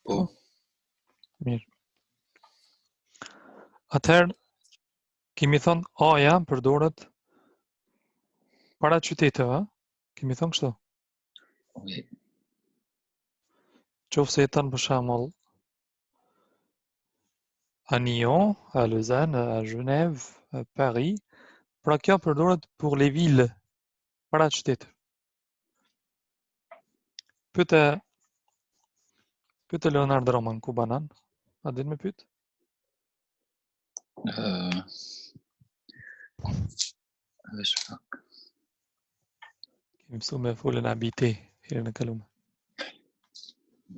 Po. Mirë. Atëherë, kemi thënë A-ja përdoret para qyteteve, kemi thënë kështu. Oui. Qofse jeton për shembull à Nyon, à Lausanne, à Genève, à Paris, pra kjo përdoret pour les villes, para qyteteve. Pyete Leonard Roman ku banan? A din me pyet? Vesh pak. Kemi mësuar me folën habité herën e kaluar.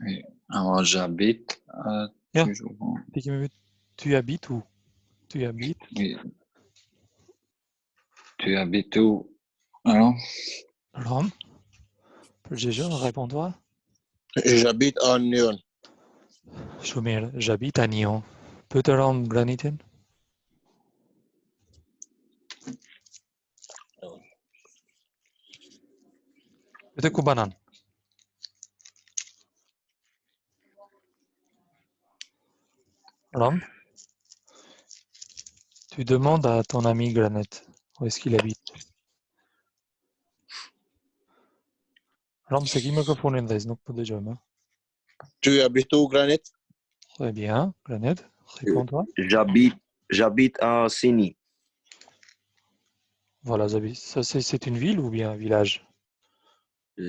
Oui. Alors, j'habite à Ja, toujours. ti kemi pyet tu habites où? Tu habites Oui. Tu habites où? Alors? Rome? Përgjigjo, réponds-toi. J'habite à Nyon. Shumë mirë, j'habite à Nyon. Pyete Rom granitin? Pyete ku banan? Rom? Tu demandes à ton ami Granit où est-ce qu'il habite. Rom, se ki mikrofonin dhe nuk po dëgjojmë. Tu habites où, Granit? Très bien, Granit, réponds-toi. J'habite à Sini. Voilà, ça c'est une ville ou bien un village?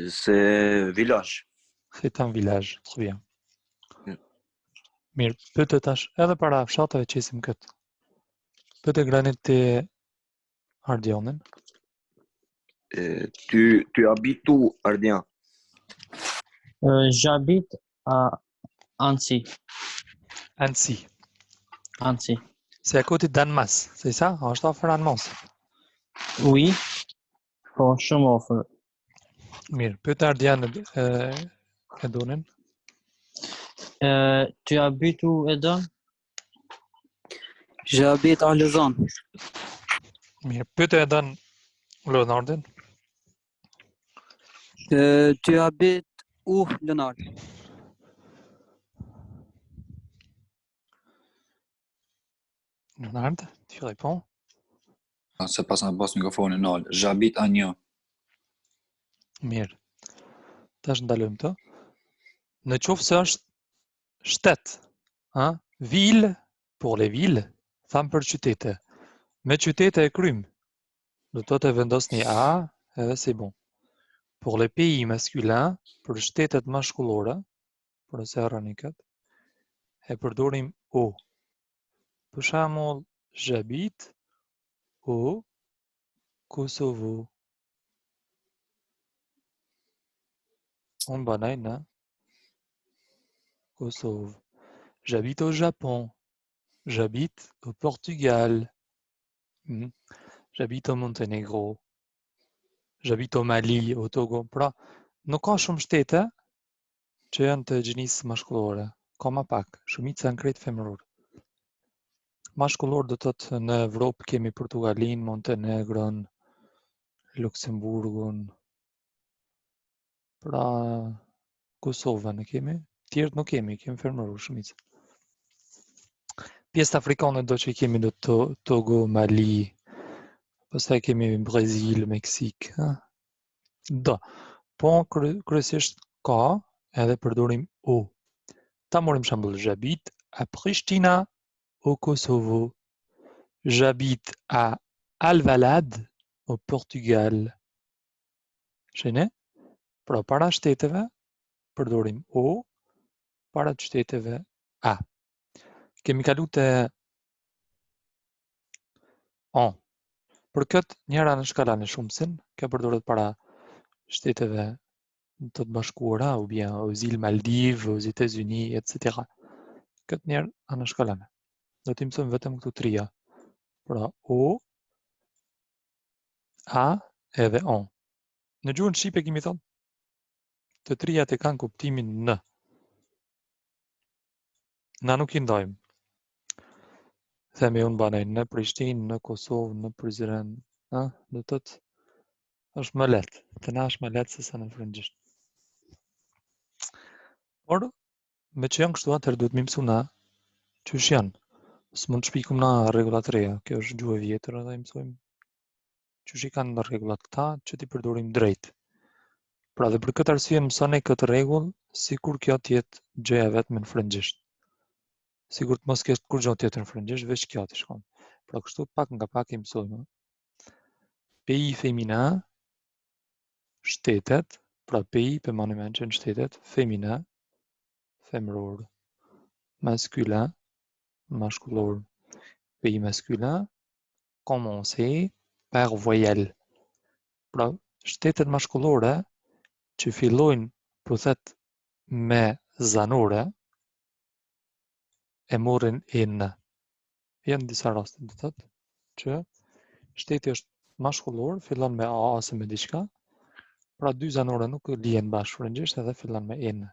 C'est village. C'est un village, très bien. Mm. Mirë, pyete tash edhe para fshatave qesim këtë. Pyete Granit te Ardionin. Tu habites où, Ardien? J'habite à Annecy. Annecy. Annecy. C'est à côté d'Annemasse, c'est ça? Është afër Annemasse. Oui. Po, shumë ofër. Mirë, pyete Ardian Edonin. Tu habites où, Edon? J'habite à Lausanne. Mirë, pyete Edon Leonardin. Tu habites où, Leonard? Leonard, tu réponds. Se pas në bas mikrofonin nal. J'habite à Nyon. Mirë. Tash ndalojmë të. Në qoftë se është shtet, hein? Ville pour les villes, tham për qytete. Me qytete e krym. Do të të vendosni A edhe c'est bon. Pour les pays masculins, për shtetet mashkullore, për ose harroni këtë, e përdorim O. Për shembull, j'habite au Kosovo. On banaj në Kosovë. J'habite au Japon. J'habite au Portugal. J'habite au Monténégro. J'habite au Mali, au Togo. Pra, nuk ka shumë shtete që janë të gjinisë mashkullore. Ka ma pak, shumica janë krejt femëror. Mashkullor do të thotë në Evropë kemi Portugalin, Montenegron, Luksemburgun. Pra, Kosovën e kemi, tjerët nuk kemi femëror shumica. Pjesët afrikane do që i kemi do Togo, Mali, pastaj kemi Brazil, Meksik. Do, po kryesisht ka edhe përdorim O. Ta morim shembull, j'habite à Pristina, au Kosovo. J'habite à Alvalade, au Portugal. Shene? Pra para shteteve përdorim O, para qyteteve A. Kemi kalu te O. Për këtë njëra në shkalan e shumësin, ka përdoret para shteteve të bashkuara, ou bien aux îles Maldives, aux États-Unis, etc. Këtë njerë anë shkalane. Do t'i mësojmë vetëm këtu trija. Pra O, A edhe O. Në gjuhën shqipe kemi thonë, të trijat e kanë kuptimin në. Na nuk i ndajmë. Themi unë banaj në Prishtinë, në Kosovë, në Prizren. Do të të është më letë. Të na është më letë se sa në frëngjisht. Por, me që janë kështu atëherë duhet më mësu na qysh janë. S'mund të shpikum na rregullat e reja. Kjo është gjuhë e vjetër edhe i mësojmë qysh i kanë rregullat këta që ti përdorim drejt. Pra dhe për këtë arsye mësoni këtë rregull sikur kjo të jetë gjëja vetëm në frëngjisht. Sigur të mos kesh kur gjë tjetër në frëngjisht, veç kjo të shkon. Pra kështu pak nga pak i mësojmë. Pays féminin, shtetet, pra pays për mani me në shtetet, féminin, femror, masculin, maskullor, pays masculin, commencer par voyelle. Pra shtetet maskullore që fillojnë përthet me zanore e morrin në. Janë disa raste do thotë që shteti është maskullor, fillon me a ose me diçka, pra dy zanore nuk lihen bashkë frëngjisht edhe fillon me në.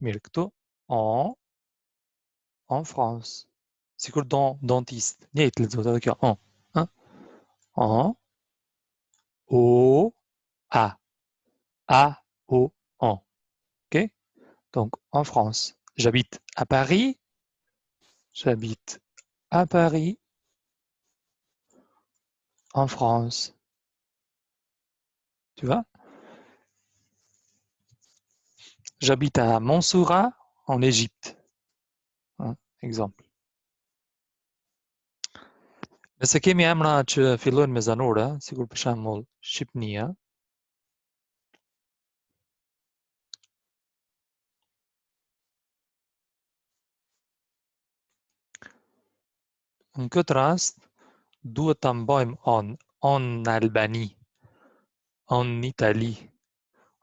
Mirë, këtu en France. Sikur dentiste. Njëjtë lexohet edhe kjo en. En o a. A o en. OK? Donc en France, j'habite à Paris. J'habite à Paris. En France. Tu vois? J'habite à Mansoura, en Égypte. Exemple. Nëse kemi emra që fillojnë me zanore, sikur për shembull Shqipnia, në këtë rast duhet ta mbajmë en Albani, en Itali.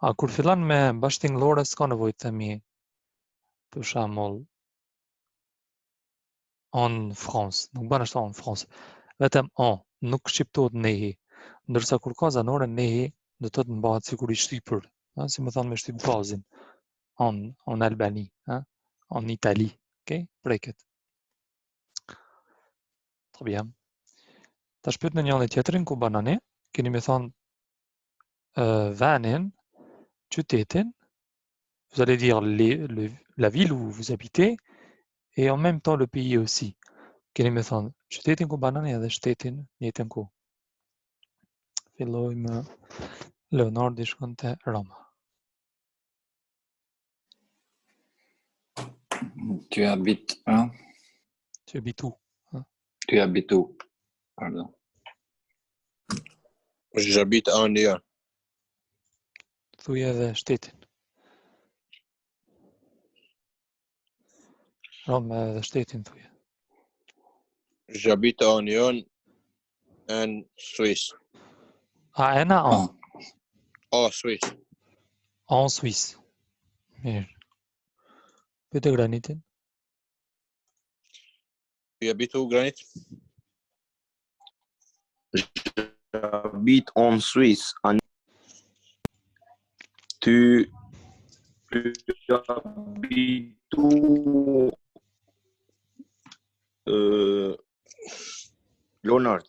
A kur fillon me bashkëtingëllore s'ka nevojë të themi për shembull en France, nuk bën ashtu en France. Vetëm nuk shqiptohet nehi. Ndërsa kur ka zanore nehi do të thotë mbahet sikur i shtypur, si më thon me shtyp bazin. En Albani, en Itali, okay? Preket. Très bien. Tash pyet në njëri tjetrin ku banani, keni më thon vanin, qytetin, vous allez dire la ville où vous habitez et en même temps le pays aussi. Keni më thon qytetin ku banani edhe shtetin njëjtën ku. Fillojmë Leonardi shkon te Roma. Tu habites hein? Tu habites où? Tu habites où? Pardon. J'habite en Lyon. Thuaj edhe shtetin. Roma edhe shtetin thuaj. J'habite en Lyon, en Suisse. A ena en? En Suisse. En Suisse. Mirë. Pyet e granitin. Tu habites où, Granit? J'habite en Suisse. Tu habites où, Leonard?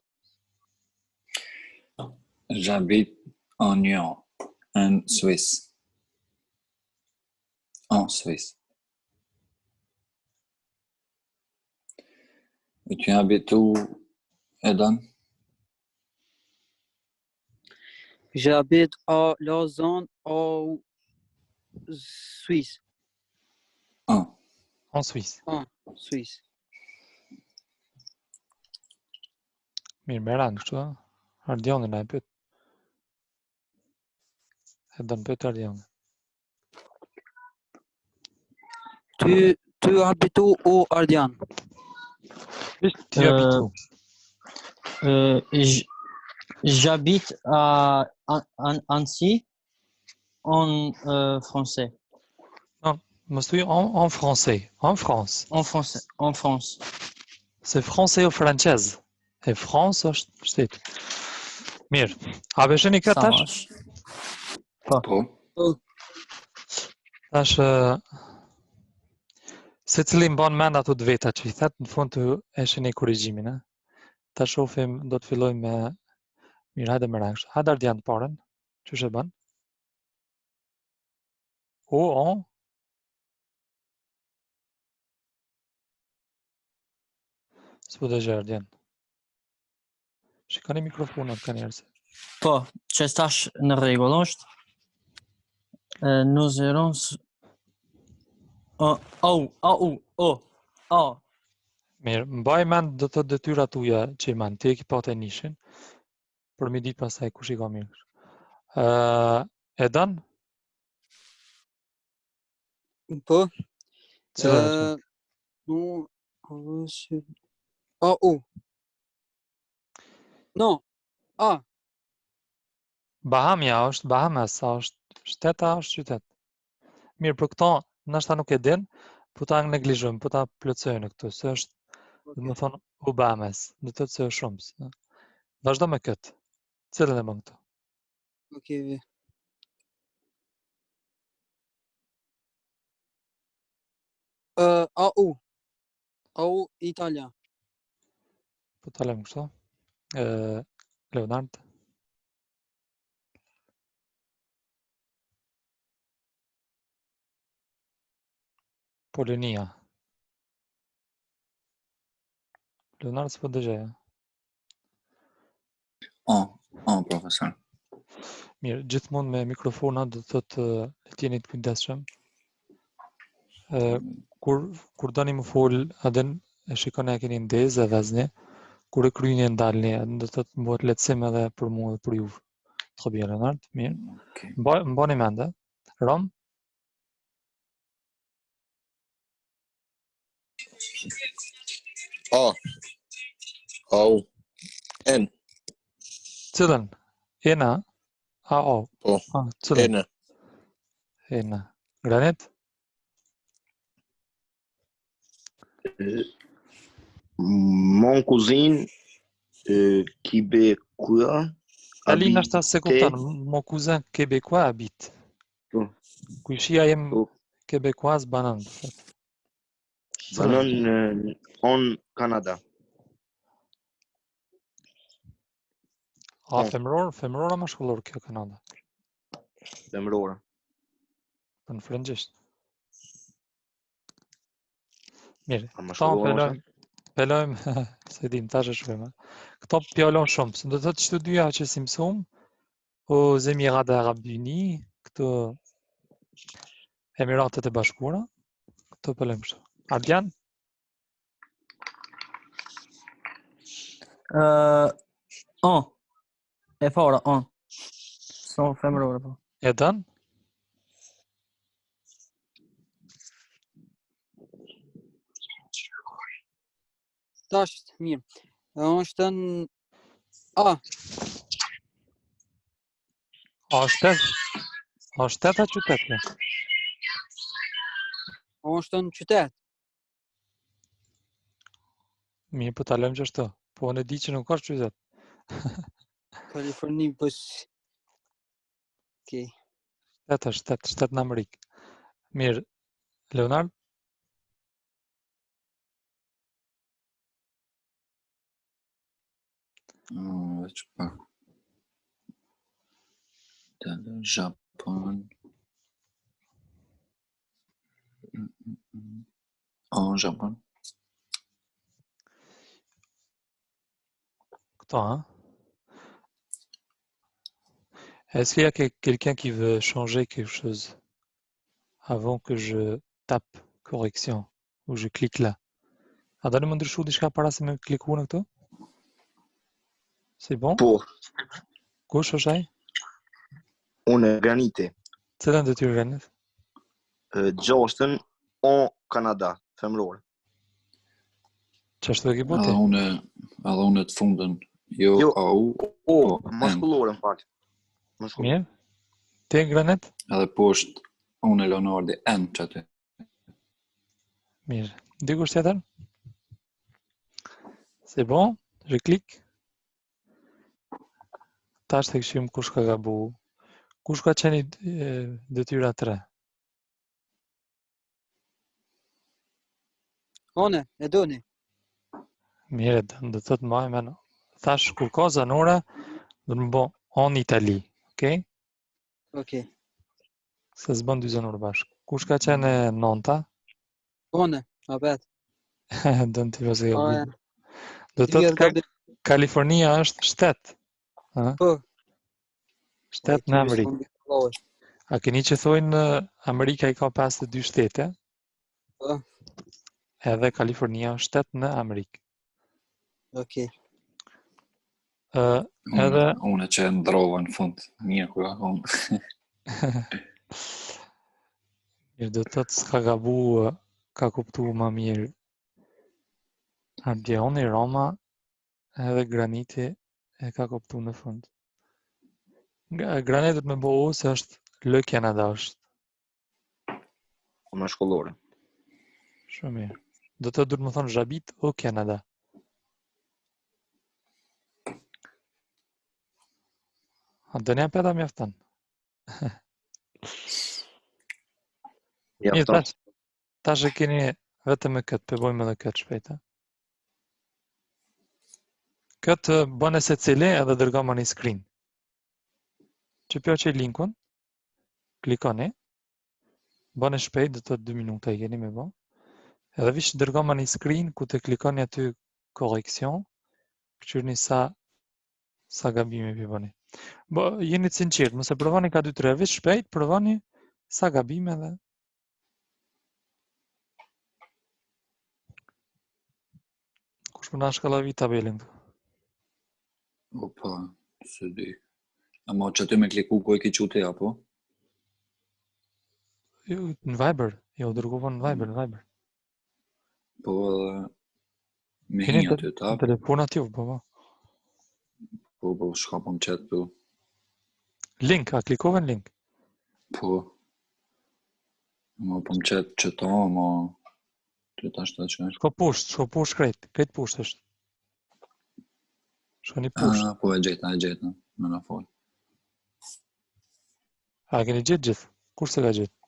J'habite en Lyon, en Suisse. En Suisse. Et tu habites où, Eden? J'habite à Lausanne, en Suisse. En Suisse. En Suisse. Mirë, me rangë kështu, Ardionin e pyet. Eden pyet Ardionin. Tu habites où, Ardian? Tu habites où? J'habite à Annecy, en français. Non, mos thuaj en français. En France. En français. En France. C'est français ou française. E France është shteti. Mirë. A besheni kjo Ça tash? marche. Po. Tash secili mban mend ato të veta që i that në fund të e shihni korrigjimin, a? Ta shohim, do të fillojmë me mirë, hajde me rangsh. Hajde Ardian të parën. Çush e bën? O, s'po dëgjoj Ardian. Shikoni mikrofonat ka njerëz. Po, që stash në rregull është. Nous irons oh. Mirë, mbaj mend do të detyrat tuaja që i man, ti e ki patë nishin, për mi ditë pastaj kush i ka mirë. E dan? Po. Cila është? No. A. Bahamia është, Bahamas, a është shtet, a është qytet? Mirë, për këto, nështë nuk e din, po ta neglizhojmë, po ta plotësojmë këtu, se është, dhe më thonë, Bahamas, dhe të të se është shumës. Vazhdo me këtë, cilën e bën këtu? Okay. Au Italia. Po ta lëmë kështu. Leonard. Polonia. Leonard s'po dëgjoja. Profesor. Mirë, gjithmonë me mikrofona do të thotë le t'jeni të kujdesshëm. Kur doni më fol, adën e shikoni a keni ndezë e vazni, kur e kryeni e ndalni, do të thotë bëhet lehtësim edhe për mua dhe për ju. Très bien, Leonard, mirë. Okay. Mbani mend, Rom? N. Cilën? Ena? A-O? Po. Cilën? Ena. Ena. Granit? Mon cousin québécois Alina është se kupton, habite. mon cousin québécois habite. Po. Kuishia jem Po. québécoise banan. Banon en Canada. A femëror a mashkullor kjo Kanada? Femrore. Për në frëngjisht. Mirë, A këto mashkullore? pelojmë, se dim, tash e shkojmë. Këto pjallon shumë, se do të thotë çdo dyja që si mësum, aux Émirats Arabes Unis, këto Emiratet e Bashkuara, këto pelojmë kështu. Ardian? E fara, Son femërore, po. E dan? Tash, mirë. Është në A. A shtet a qytet kjo? Është në qytet. Mirë, po ta lëmë që ashtu. Po unë e di që nuk është qytet. Kaliforni, po Okay. Shtet në Amerikë. Mirë, Leonard? Veç pak. Japon. Japon. Këto, hein? Est-ce qu'il y a quelqu'un qui veut changer quelque chose avant que je tape correction ou je clique là? A dani më ndryshu diçka para se me kliku në këtu? C'est bon? Po. Kush është ai? Unë Granite. Cilën detyrë Granit? Gjashtën en Canada. Femrore. Ç'është e ke bëti? Edhe unë të fundën. Jo, Jo. au. Mashkullore, në fakt. Mirë. Ti Granit? Edhe poshtë unë Leonardi N që aty. Mirë. Dikush tjetër? C'est bon? Je clique. Tash të këshim kush ka gabu. Kush ka qeni detyra 3? One, e doni. Mirë, do të thotë mbaj men. Thash kur ka zanore, do të më bo en Itali, okay? Okay. Se s'bën dy zanore bashkë. Kush ka qenë nonta? One, abet. Do në t'i vëzë gabim. Do të thotë gabim. Kalifornia është shtet, ëh, Po. shtet në Amerikë. A keni që thojnë Amerika i ka 52 shtete, Po. edhe Kalifornia është shtet në Amerikë. Okej. Edhe Unë që e ndrova në fund, mirë ku ka thonë. mirë, do të thotë s'ka gabu, ka kuptu më mirë. Ardioni, Roma, edhe Graniti e ka kuptu në fund. Granitët me bo se është Lë Kanada është. Më shkollore. Shumë mirë. Do të duhet më thonë Xhabit o Kanada. A do një peta mjafton. Ja, Mirë, tash e keni vetëm me këtë, përbojmë edhe këtë shpejta. Këtë bëne se cili edhe dërgama një screen. Që pjo që i linkun, klikoni, bëne shpejt, dhe të 2 minuta i keni me bo, edhe vish dërgama një screen ku të klikoni aty koreksion, këqyrni sa gabime pi bëni. Jeni të sinqert, mëse provani ka 2-3 vish shpejt, provani sa gabime dhe kush përna shkallavi tabelin këtu. Opa, se di. Ama që aty me kliku ku e ki qute, apo? Në Viber, jo, dërgova në Viber. Po edhe me Keni hinja aty, ta? në telefonat ju, po. Po, shka po më qetë tu. Link, a klikove në link? Po. Ama po më qetë që ta, ama... Të tash të që... Shko pusht krejt pusht është. Shko një pusht. Po e gjeta, me na fol. A keni gjithë? Kur se ka gjithë?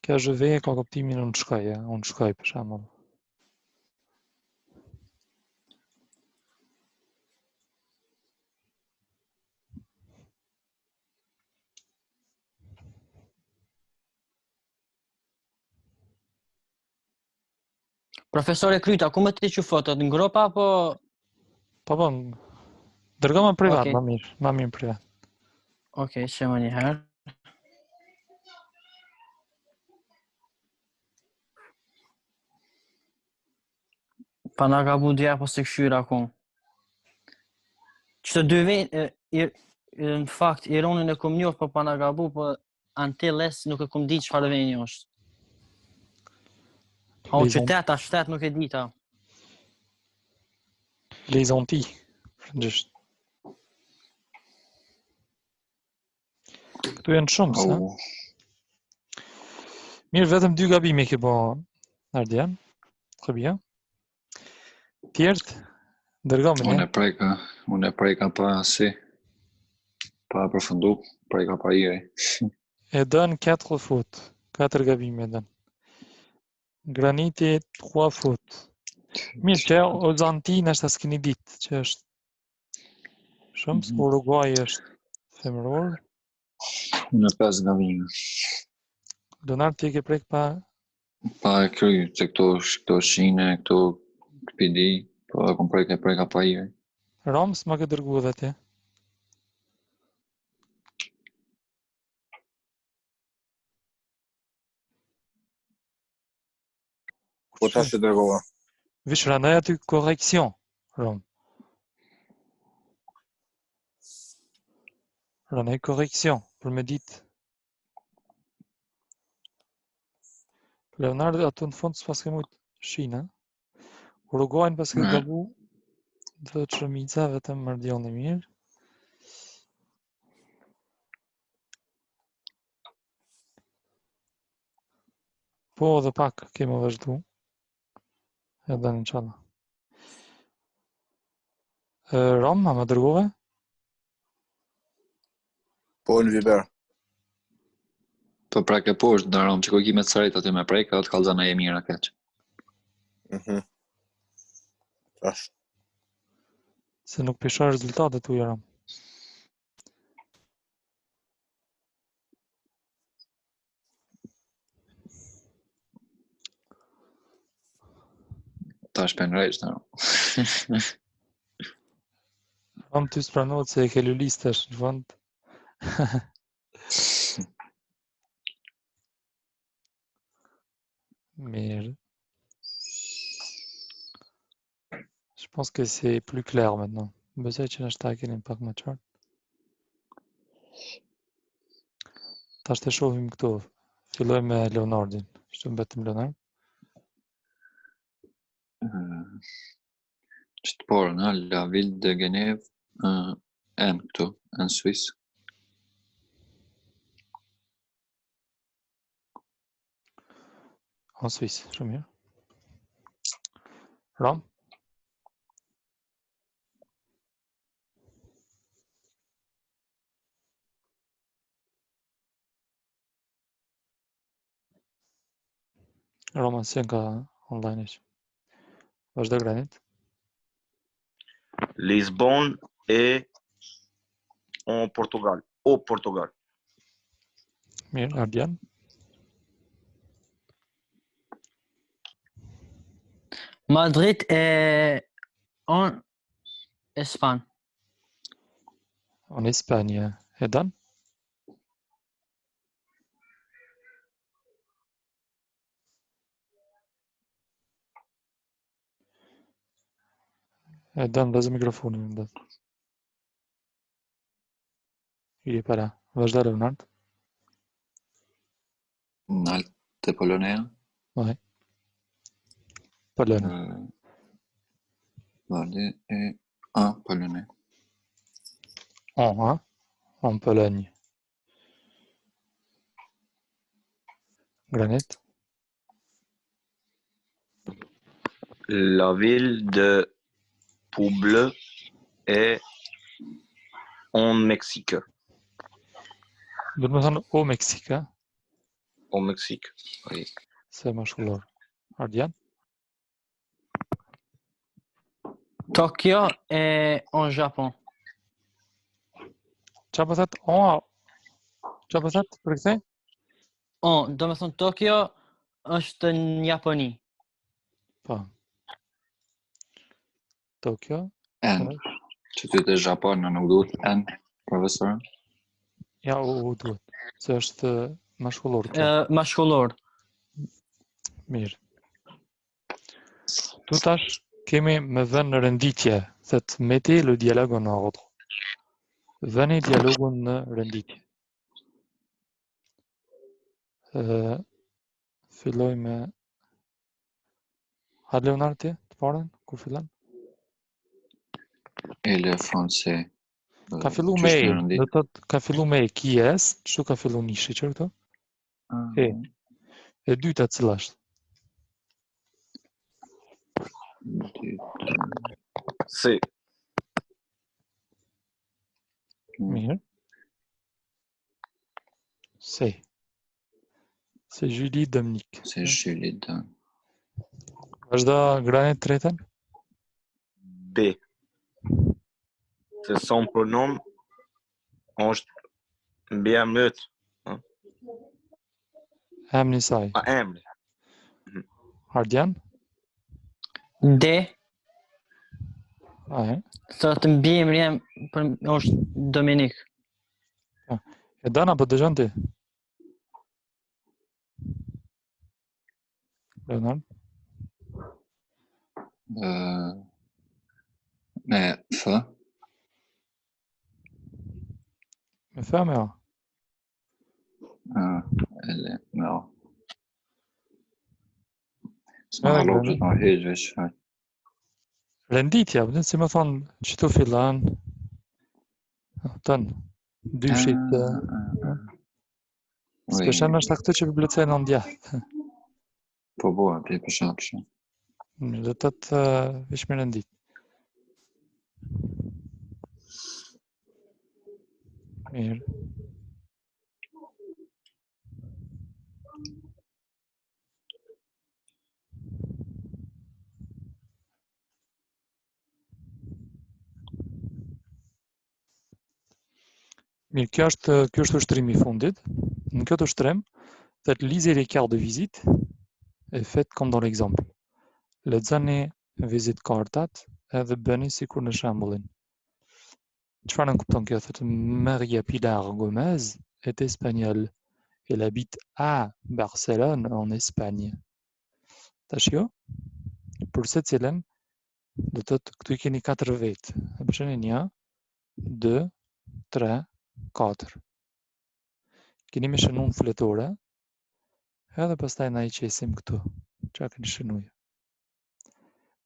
Kjo zhëveje ka kuptimin unë shkoj për shembull. Profesore Kryta, ku më ti që fotot? Në gropa apo... Po, dërgoma privat, Okej. ma mirë privat. Okej, që më njëherë. Pa nga gabu dhja po se këshyra kun. Që të dy në fakt, Ironin e kom njohë, po pa nga gabu, po Antilles nuk e kom ditë çfarë veni është. A o qytet, a shtet nuk e dita. Les Antilles, frëngjisht. Këtu janë shumë, sa? Mirë, vetëm 2 gabime ke bo Ardian. Très Tjertë, dërgome ne. Unë e prejka pa si, pa përfundu, prejka pa iri. E dënë 4 fut, 4 gabime e dënë. Graniti 3 fut. Mirë, që o Zantin është as keni ditë, që është shumë, së Uruguay është femëror. Unë e 5 gabime. Donar ti ke prek pa... Pa e kry, që këto shine, këto PD, po e kom preka pa iri. Roms ma ke dërgu dhe ti. Po ta që dërgova. Vish randaj aty koreksion, Rom. Randaj koreksion, për me ditë. Leonardo atë në fund s'pas ke mujtë shina. Uruguayn pas ke gabu dhe Çrëmica vetëm Mardion e mirë. Po dhe pak kemë vazhdu. Edhe në qalla. Rom, a më dërgove? Po në Viber. Po pra ke poshtë, darom që kokimet sërit aty me prek, atë kallzana e mira keq. Tash. Se nuk pisha rezultatet tu Jaram. Tash pengrejsh, darom. Ram ty spranohet se e ke lulistash në fund. Mirë. Je pense que c'est plus clair maintenant. Besoj që në shtakin e pak më qartë. Tash të shohim këtu. Filloj me Leonardin. Kështu mbetëm Leonard. Që të porën, La Ville de Genève, N këtu, në Suisse. En Suisse, shumë mirë. Ram? Roma si nga online ish. Vazhdo Granit. Lisbonne et en Portugal. Au Portugal. Mirë, Ardian. Madrid est en Espagne. En Espagne. Edan? Edan, vazhdo mikrofonin ndet. I e para. Vazhdo Leonard. Në altë të Polonea. Ouais. Pologne. Vale, Polonais. En Pologne. Granit. La ville de Puebla est en Mexique. Do të më thonë o Meksika. Au Mexique. Oui. Se mashkullor. Ardian. Tokyo est en Japon. Qa po thot? Qa po thot? Për këthe? Do me thonë Tokyo është në Japoni. Po. Tokyo. N. Që ty të Japon në nuk duhet N, profesor. Ja, u duhet. Se është mashkullor kjo. Mashkullor. Mirë. Tu tash kemi me vënë në renditje. Thet meti le dialogue en ordre. Vëni dialogun në renditje. Filloj me... Ha Leonard ti, të parën? Ku fillon? Ele Francais. Ka fillu me E. Do të thotë ka fillu me E, kies, kështu ka fillu nishi që këto? E. E dyta cila është? C. Mirë. Se. Se Julie Dominique. Se Julie Dominique. Vazhdo Granit tretën? B. C'est son pronom është mbi emrit. Emri i saj. Emri. Ardian? D. Thotë mbi emri jam është Dominik. E dan apo dëgjon ti? Leonard? Me F. Me F me A? Ele me A. S'ma hallo që t'ma heq veç. Renditja, pëtë si më thonë që tu fillan, tënë, dyshit, s'peshen është këtë që përblecen në ndja. Po boa, ti peshen kështu. Dhe të të veç me rendit. Mirë. Mirë, kjo është ushtrimi I fundit. Në këtë ushtrim, thot lisez les cartes de visite et faites comme dans l'exemple. Lexoni vizitkartat edhe bëni sikur në shembullin. Çfarë në kupton kjo? Thot Maria Pilar Gomez est espagnole. Elle habite à Barcelone en Espagne. Tash jo, për secilin do të thotë këtu I keni 4 vetë. E përsheni 1, 2, 3, 4. Keni me shënun fletore, edhe pastaj na I qesim këtu. Çfarë keni shënuar?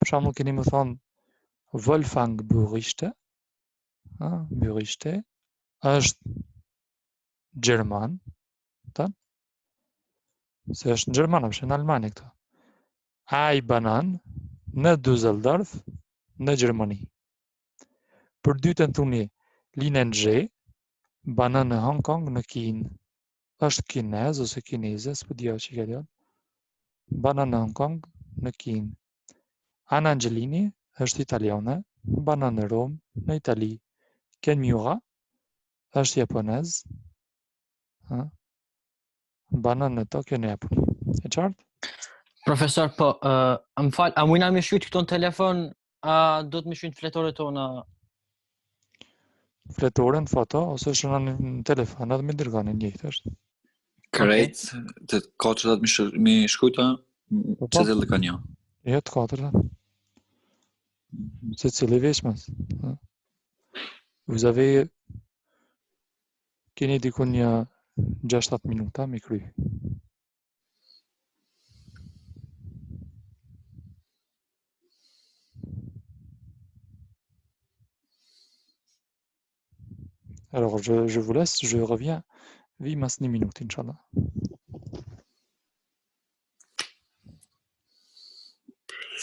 Për shembull keni më thonë Wolfgang Büriste, Büriste është gjerman, tan? Se është në Gjerman, është në Almani këtu. Ai banan në Düsseldorf, në Gjermani. Për dytën thuni Linen G, banan në Hong Kong, në Kinë. Është kinez ose kineze, s'po di që ka djalë. Banan në Hong Kong, në Kinë. Anna Angelini është italiane, banan në Rom, në Itali. Ken Miura është japonez, banan në Tokyo, në Japoni. E qartë? Profesor, po, më fal, a mujna me shkruajt këto në telefon, a do të më shkruajnë fletore tona? Fletore në foto, ose shënon në telefon, edhe me dërgoni njëjtë është. Krejt, të katërat mi shkujta, që të ka një. Jo të katërat. Se cili veçmas. Vous avez keni dikun një 6-7 minuta me kry. Alors, je vous laisse, je reviens. Vi mas një minutë, inshallah.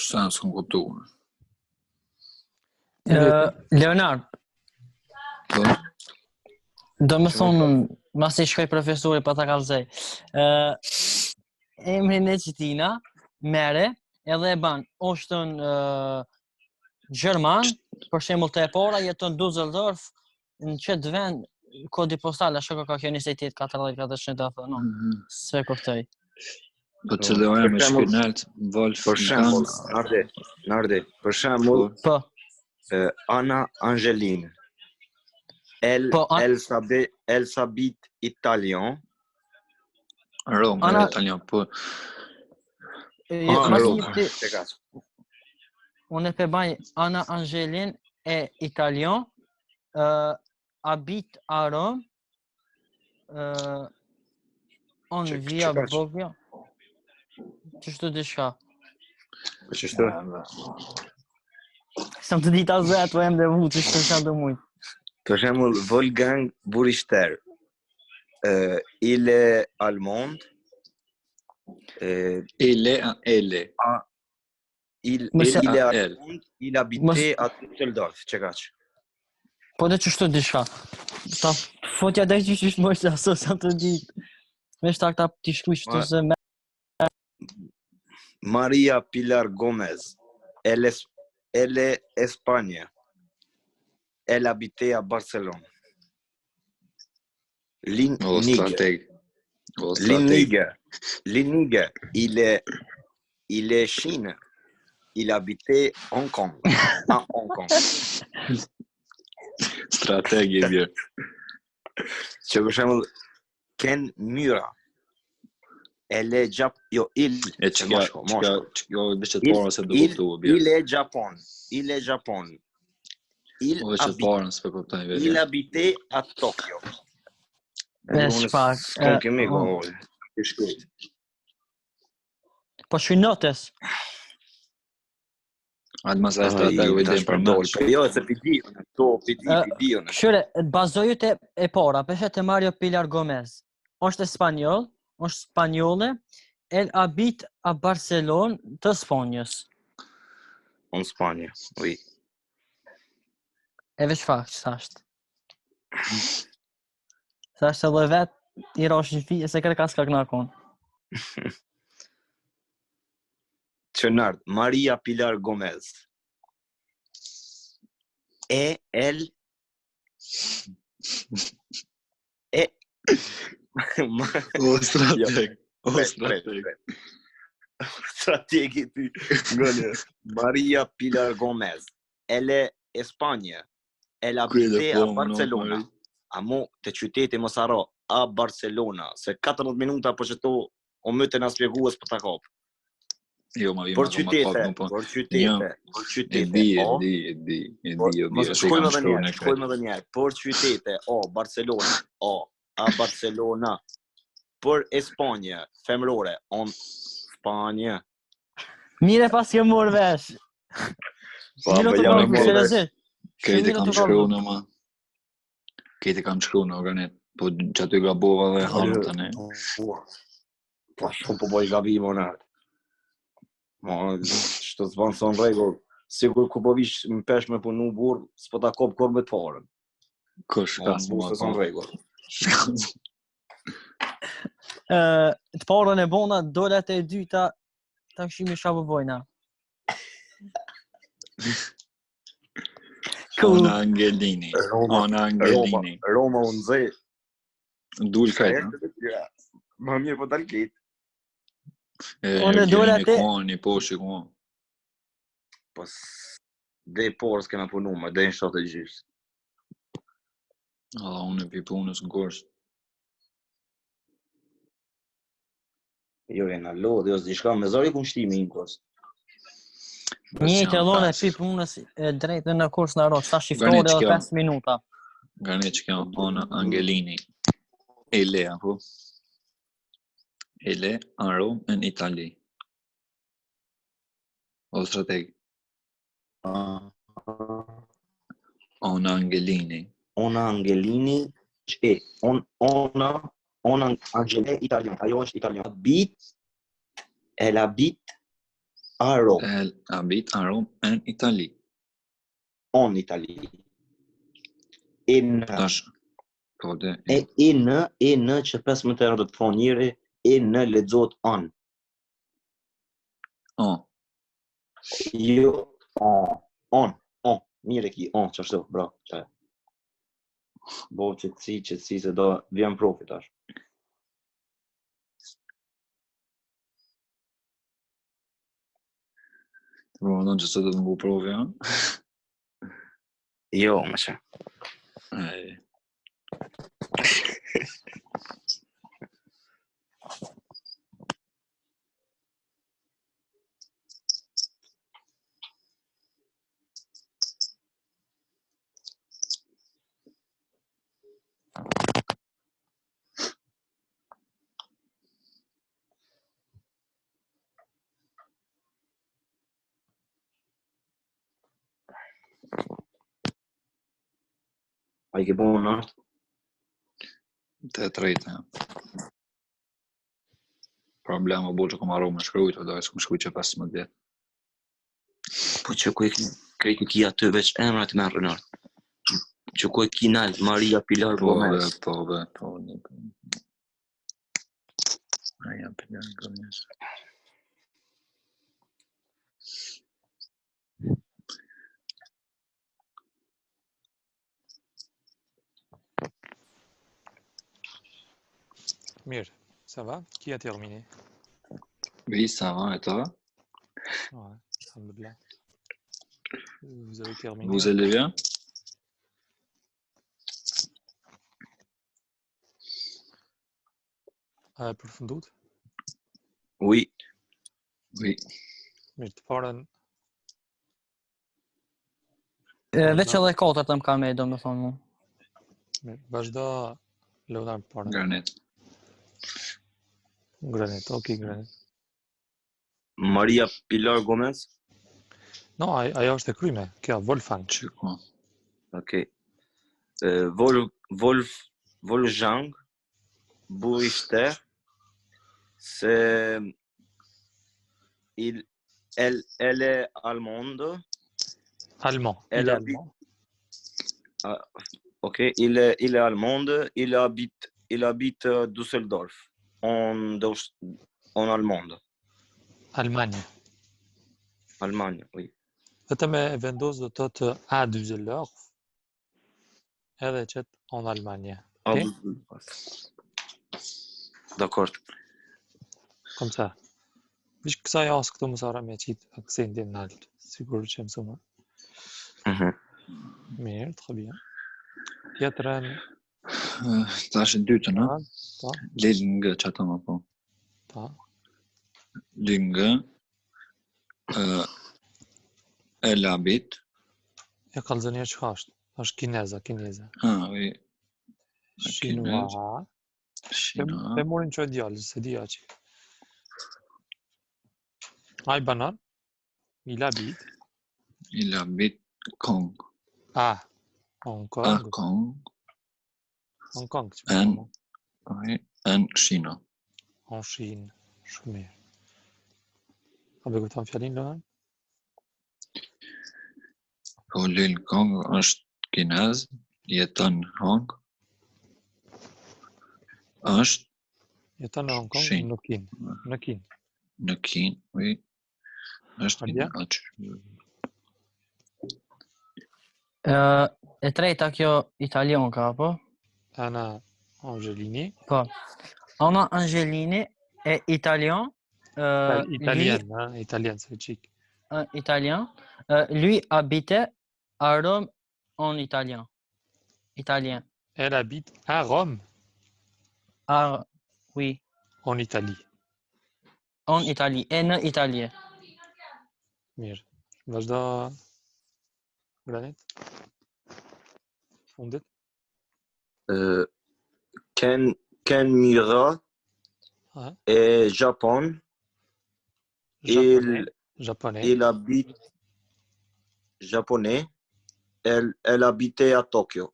Sa s'kom kuptu. Leonard, Po, do më thonë, mas I shkoj profesori pa ta kallëzoj. Emrin e qitina, mere, edhe e ban, oshtën Gjerman, për shembull të e para, jeton Düsseldorf, në qëtë vend, kodi postal, a shko ka kjo 28 40 da thonë, se kuptoj. po që leoja me shkënalt, Wolf, Për shembull, Nardi, për shembull, Po, Anna Angeline. Elle, Po, elle s'habite italien. Rom, Ana- italian, po. mas Roma, jepti, çka? unë e pe baj Anna Angelin e italian, habite à Rome, on via çka? Bovia. Qështu diçka. Ç'është? Sam të dita zë ato em dhe mu, qështu sa do mujt. Për shembull, Wolfgang Burister. Il est allemand. Elle. Il Mëse- est elle. allemand. Il habitait à Düsseldorf. Çka? Po dhe qështu diçka. Ta fotja dhe qështu mështë aso sa të ditë. Me shtak ta t'i shkruj qështu se me... Maria Pilar Gomez. Elle est Espagne. Elle habitait à Barcelone. O strateg. O Liniger. Il est Chine. Il habitait Hong Kong. À Hong Kong. Strateg I bjerë. Që për shembull Ken Myra. Elle est il E që kjo vishët para se do kuptu o bjerë. il est Japon. Il O vishët para nësë për kuptaj il vedje. habitait à Tokyo. Vesh pak. S'kom kemi go. Po shkruj notes. Atë masaj strateg vedje për mëllë. Po jo, se pidion. Pidion. Këshyre, bazojut e para, peshet e Mario Pilar Gomez. Është espanjol, është spanjole, el habit a Barcelona të Spanjës. En Spanje, oui. E veç fakt që thasht. Thasht edhe vet, I rosh në fi, se kërë ka s'ka knakon. Çenard, Maria Pilar Gomez. Et elle O strateg. O Pret, strateg. pret. Strategi ty. Ngënë. Maria Pilar Gomez. Elle est Espagne. Elle habitait à Barcelona. Amo te qyteti mos harro, a Barcelona. Se 14 minuta po që to o më të na spjegues për ta kap. Jo, ma Për vima qytete, po. për qytete, për E qytete. di, O, mos shkojmë edhe një herë, shkojmë edhe një herë. Për qytete, o Barcelona, o a Barcelona. Për Espanjë, femrore, on Spanje. Mire pas ke morë vesh. Po, Miro po të jam kam seriozisht. Këti kam shkru në ma. Këti kam shkru në organit. Po që aty gabova dhe hanëm të ne. Po shumë po boj gabim o nërë. Ma, që të zbanë son regull. Sigur ku po vish më pesh me punu burë, s'po ta kop kur me të parën. Kush ka së Busë son regull. Të parën e bona, dolat e dyta, ta këshimi shabë bojna. Ona Angelini. Ona Angelini. Roma unë zë. Dul kajta. Ma mirë po dal ketë. Unë dola te- Kuani, po shikuan. Po dhe porës kena punu me, dhe në shtatë e gjysë. Alla, unë e pi punës në gorës. Jo, e në lodhë, jo s'di shka, me zari ku në shtimi im kos. Një të lone pi punës e drejtë në kurs në ro, sa shiftore Gani, dhe ç'kjo? 5 minuta. Gani që kjo, Ona Angelini. Ele, apo? Ele, a Rome, in Italy. O strateg. Ona Angelini. Ona Angelini, që ona Angele italian, ajo është italian. Elle habite à Rome, Elle habite à Rome, in Italy. en Italie. E në, Tash, po dhe, e në që 15 herë do të thonë njëri, e në lexohet on. Jo, on, mire ki, që ashtu, bravo, që. Bo qëtësi se do vjen profit tash. po më thonë që së të të ngu provi, ha? Jo, më që. Ej, A I ke bu në artë? të trejtë, ja. Problema bu që kom arru me shkrujtë, do e s'kom shkrujtë që 15 vjetë. Po që ku e ki aty veç emrat me në artë. Që ku e ki nalë, Maria Pilar Gomez. Po, Maria Pilar Gomez. Mirë, ça va? Qui a terminé? Oui, ça va, et toi? Ouais, alhamdoulilah. Vous avez terminé? Vous allez bien? Përfundut? Oui. Oui. Mirë, të parën Veç edhe katërt më ka me, do me thonë mu. mirë, vazhdo Leonard parën. Granit. Granit, ok, Granit. Maria Pilar Gomez. No, ajo është e kryme, kjo, Wolfgang. Qiko. Ok. Wolfgang Buiste, c'est elle est allemande. Allemand. Elle Il est habite- allemand. Ok, il est allemande, il habite à Düsseldorf, en Allemagne. Allemagne. Allemagne, oui. Vetëm e vendos do të thotë a Düsseldorf, edhe qëtë en Allemagne. Ah, Ok? Düsseldorf. Dakor. Comme ça. Vish kësa jasë këtu më sara me qitë aksentin nalt. Sigur që mësuma. Mhm. Mirë, très bien. Tjetërën, Tash e dytën, ha? ta, Lingë që ato më po. ta. Lingë, elabit, E kalzënia që është? Është kineza. oui, Chinois. Shina, Pe morin që e djallë, se di që. Ai banan, il habite elabit, Kong, à Hong Kong. Kong, Hong Kong, që and, më oui, and Shina. en Chine. Shumë mirë. A be këtan fjalin lëhen? Po Lil Kong është kinez, jeton në Hong, është Jeton në Hong Kong, Chine. në Kin. Në Kin. në Kinë, oui, është Ardia? kinez. E treta kjo italian ka, po? Ana Angelini. Po. Ana Angelini est italien. Italien, hein? Italien, c'est chic. Italien. Lui habitait à Rome en italien. Italien. Elle habite à Rome, Ah, oui, en Italie. en Italie. Et en italien. Mirë. Vazhdo Granit. Fundit. Ken Mira Ah, est Japon. Japonais. Il habite japonais. Elle habitait à Tokyo.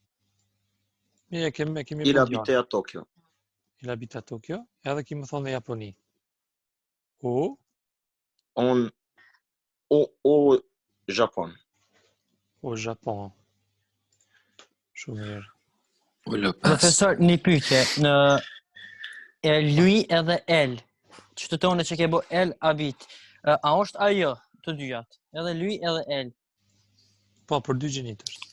Mi e kemi Il bundjar. habitait à Tokyo. Il habite à Tokyo. Edhe kemi thonë në Japoni. Au Au Japon. Japon. Shumë mirë. Po le pas. Profesor, një pyetje në lui edhe elle. Që të tonë që ke bo elle habite. A është ajo të dyjat? Edhe lui edhe elle. Po, për dy gjinit është.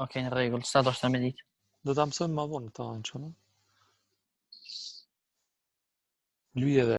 Okej, në rregull, sa do shta me ditë. Do ta mësojmë më vonë këto anë, çona. Lui edhe